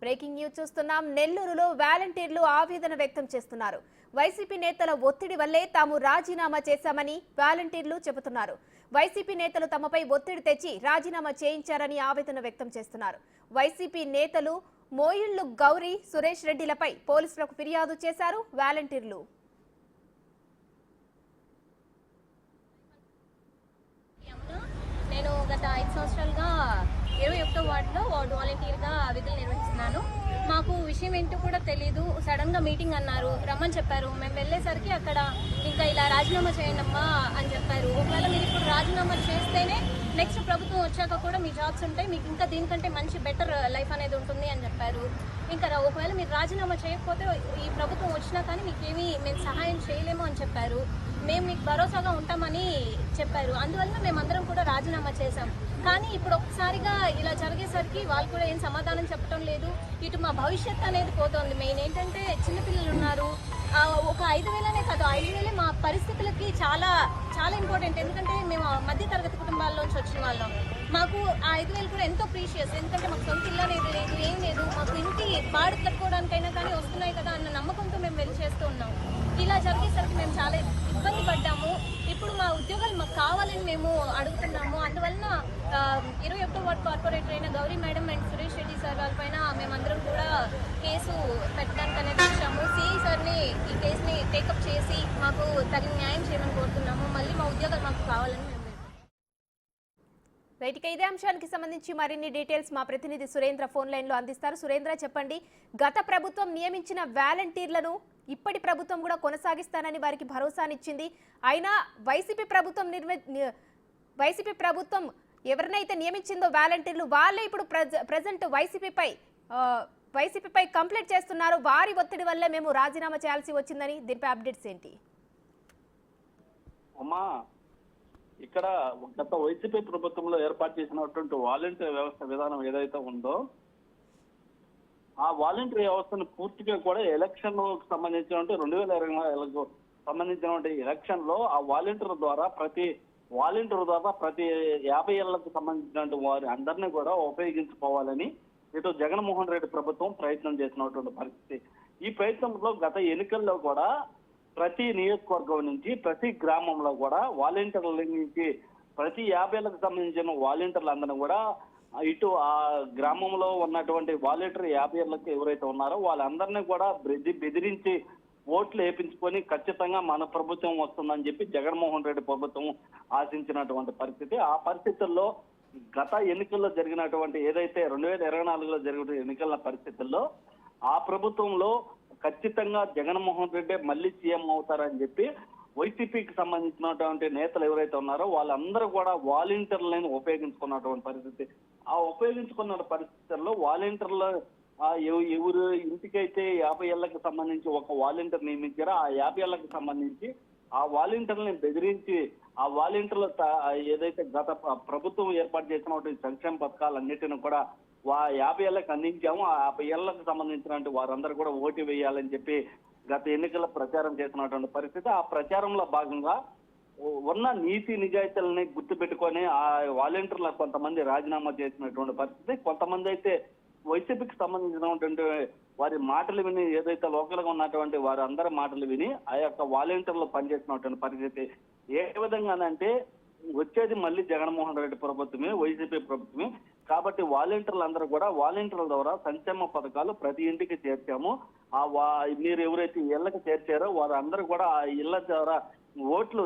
Breaking news చూస్తున్నాం. నెల్లూరులో వాలంటీర్లు ఆవేదన వ్యక్తం చేస్తున్నారు. వైసీపీ నేతల ఒత్తిడి వల్లే తాము రాజీనామా చేశామని వాలంటీర్లు చెబుతున్నారు. వైసీపీ నేతలు తమపై ఒత్తిడి తెచ్చి రాజీనామా చేయించారని ఆవేదన వ్యక్తం చేస్తున్నారు. వైసీపీ నేతలు మోయిళ్లు గౌరీ, సురేష్ రెడ్డిలపై పోలీసులకు ఫిర్యాదు చేశారు వాలంటీర్లు. నేను గత 5 సంవత్సరాలుగా 21వ వార్డులో వాలంటీర్గా విధులు నిర్వహిస్తున్నాను. మాకు విషయం ఏంటో కూడా తెలియదు. సడన్గా మీటింగ్ అన్నారు, రమ్మని చెప్పారు. మేము వెళ్ళేసరికి అక్కడ ఇంకా ఇలా రాజీనామా చేయండి అమ్మా అని చెప్పారు. ఒకవేళ మీరు ఇప్పుడు రాజీనామా చేస్తేనే నెక్స్ట్ ప్రభుత్వం వచ్చాక కూడా మీ జాబ్స్ ఉంటాయి, మీకు ఇంకా దీనికంటే మంచి బెటర్ లైఫ్ అనేది ఉంటుంది అని చెప్పారు. ఇంకా ఒకవేళ మీరు రాజీనామా చేయకపోతే ఈ ప్రభుత్వం వచ్చినా కానీ మీకేమీ మేము సహాయం చేయలేము అని చెప్పారు. మేము మీకు భరోసాగా ఉంటామని చెప్పారు. అందువల్ల మేమందరం కూడా రాజీనామా చేశాం. కానీ ఇప్పుడు ఒక్కసారిగా ఇలా జరిగేసరికి వాళ్ళు కూడా ఏం సమాధానం చెప్పడం లేదు. ఇటు మా భవిష్యత్తు అనేది పోతుంది. మెయిన్ ఏంటంటే చిన్నపిల్లలు ఉన్నారు. ఒక 5,000 కాదు, 5,000 మా పరిస్థితులకి చాలా చాలా ఇంపార్టెంట్. ఎందుకంటే మేము మధ్యతరగతి కుటుంబాల్లోంచి వచ్చిన వాళ్ళం. మాకు ఆ 5,000 కూడా ఎంతో ప్రీషియస్. ఎందుకంటే మాకు సొంత ఇల్లు అనేది లేదు, ఏం లేదు. మాకు ఇంటి బాడు కట్టుకోవడానికైనా కానీ వస్తున్నాయి కదా అన్న నమ్మకంతో మేము వెళ్ళి చేస్తూ ఉన్నాం. ఇలా జరిగేసరికి మేము చాలా ఇబ్బంది పడ్డాము. ఇప్పుడు మా ఉద్యోగాలు మాకు కావాలని మేము అడుగుతున్నాము. అందువలన 21వ వార్డు కార్పొరేటర్ అయిన Gauri madam and Suresh Reddy sir వాళ్ళ పైన మేమందరం కూడా కేసు పెట్టడానికి అనేది వచ్చాము. సిఐ సార్ని ఈ కేసుని టేకప్ చేసి మాకు తగిన న్యాయం చేయమని కోరుతున్నాము. మళ్ళీ మా ఉద్యోగాలు మాకు కావాలని మేము. రైట్, ఇదే అంశానికి సంబంధించి మరిన్ని డీటెయిల్స్ మా ప్రతినిధి సురేంద్ర ఫోన్ లైన్లో అందిస్తారు. సురేంద్ర, చెప్పండి, గత ప్రభుత్వం నియమించిన వాలంటీర్లను ఇప్పటి ప్రభుత్వం కూడా కొనసాగిస్తానని వారికి భరోసానిచ్చింది. అయినా వైసీపీ ప్రభుత్వం ఎవరినైతే నియమించిందో వాలంటీర్లు వాళ్ళే ఇప్పుడు ప్రజెంట్ వైసీపీపై కంప్లైంట్ చేస్తున్నారు. వారి ఒత్తిడి వల్లే మేము రాజీనామా చేయాల్సి వచ్చిందని. దీనిపై అప్డేట్స్ ఏంటి? అమ్మా, ఇక్కడ గత వైసీపీ ప్రభుత్వంలో ఏర్పాటు చేసినటువంటి వాలంటీర్ వ్యవస్థ విధానం ఏదైతే ఉందో ఆ వాలంటీర్ వ్యవస్థను పూర్తిగా కూడా ఎలక్షన్ సంబంధించినటువంటి 2024 సంబంధించినటువంటి ఎలక్షన్ లో ఆ వాలంటీర్ ద్వారా ప్రతి 50 ఏళ్లకు సంబంధించినటువంటి వారి అందరినీ కూడా ఉపయోగించుకోవాలని ఇటు జగన్మోహన్ రెడ్డి ప్రభుత్వం ప్రయత్నం చేసినటువంటి పరిస్థితి. ఈ ప్రయత్నంలో గత ఎన్నికల్లో కూడా ప్రతి నియోజకవర్గం నుంచి ప్రతి గ్రామంలో కూడా వాలంటీర్ల నుంచి ప్రతి 50 ఏళ్లకు సంబంధించిన వాలంటీర్లందరూ కూడా ఇటు ఆ గ్రామంలో ఉన్నటువంటి వాలంటీర్ 50 ఏళ్లకు ఎవరైతే ఉన్నారో వాళ్ళందరినీ కూడా బెదిరించి ఓట్లు వేయించుకొని ఖచ్చితంగా మన ప్రభుత్వం వస్తుందని చెప్పి జగన్మోహన్ రెడ్డి ప్రభుత్వం ఆశించినటువంటి పరిస్థితి. ఆ పరిస్థితుల్లో గత ఎన్నికల్లో జరిగినటువంటి ఏదైతే 2024లో జరిగిన ఎన్నికల పరిస్థితుల్లో ఆ ప్రభుత్వంలో ఖచ్చితంగా జగన్మోహన్ రెడ్డి మళ్ళీ సీఎం అవుతారని చెప్పి వైసీపీకి సంబంధించినటువంటి నేతలు ఎవరైతే ఉన్నారో వాళ్ళందరూ కూడా వాలంటీర్లను ఉపయోగించుకున్నటువంటి పరిస్థితి. ఆ ఉపయోగించుకున్న పరిస్థితుల్లో వాలంటీర్లు ఎవరు ఇంటికైతే 50 ఏళ్లకు సంబంధించి ఒక వాలంటీర్ నియమించారో ఆ 50 ఏళ్లకు సంబంధించి ఆ వాలంటీర్లను బెదిరించి ఆ వాలంటీర్లు ఏదైతే గత ప్రభుత్వం ఏర్పాటు చేసినటువంటి సంక్షేమ పథకాలన్నిటిని కూడా 50 ఏళ్లకు అందించాము. ఆ 50 ఏళ్లకు సంబంధించినటువంటి వారందరూ కూడా ఓటు వేయాలని చెప్పి గత ఎన్నికల ప్రచారం చేసినటువంటి పరిస్థితి. ఆ ప్రచారంలో భాగంగా ఉన్న నీతి నిజాయితీలని గుర్తుపెట్టుకొని ఆ వాలంటీర్ల కొంతమంది రాజీనామా చేసినటువంటి పరిస్థితి. కొంతమంది అయితే వైసీపీకి సంబంధించినటువంటి వారి మాటలు విని ఏదైతే లోకల్ గా ఉన్నటువంటి వారి అందరి మాటలు విని ఆ యొక్క వాలంటీర్లు పనిచేసినటువంటి పరిస్థితి. ఏ విధంగానంటే వచ్చేది మళ్ళీ జగన్మోహన్ రెడ్డి ప్రభుత్వమే, వైసీపీ ప్రభుత్వమే. కాబట్టి వాలంటీర్లు అందరూ కూడా వాలంటీర్ల ద్వారా సంక్షేమ పథకాలు ప్రతి ఇంటికి చేర్చాము. మీరు ఎవరైతే ఇళ్లకు చేర్చారో వారందరూ కూడా ఆ ఇళ్ల ద్వారా ఓట్లు